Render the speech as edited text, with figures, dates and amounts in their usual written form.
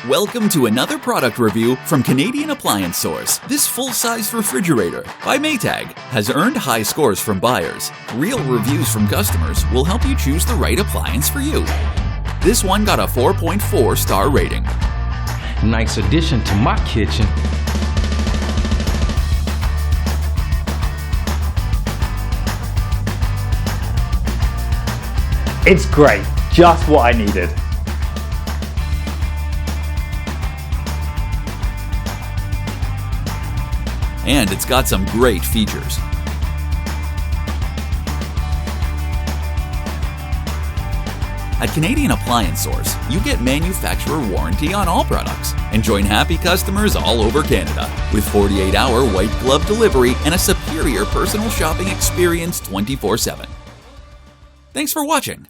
Welcome to another product review from Canadian Appliance Source. This full-size refrigerator by Maytag has earned high scores from buyers. Real reviews from customers will help you choose the right appliance for you. This one got a 4.4 star rating. Nice addition to my kitchen. It's great, just what I needed. And it's got some great features. At Canadian Appliance Source, you get manufacturer warranty on all products and join happy customers all over Canada with 48-hour white glove delivery and a superior personal shopping experience 24/7. Thanks for watching.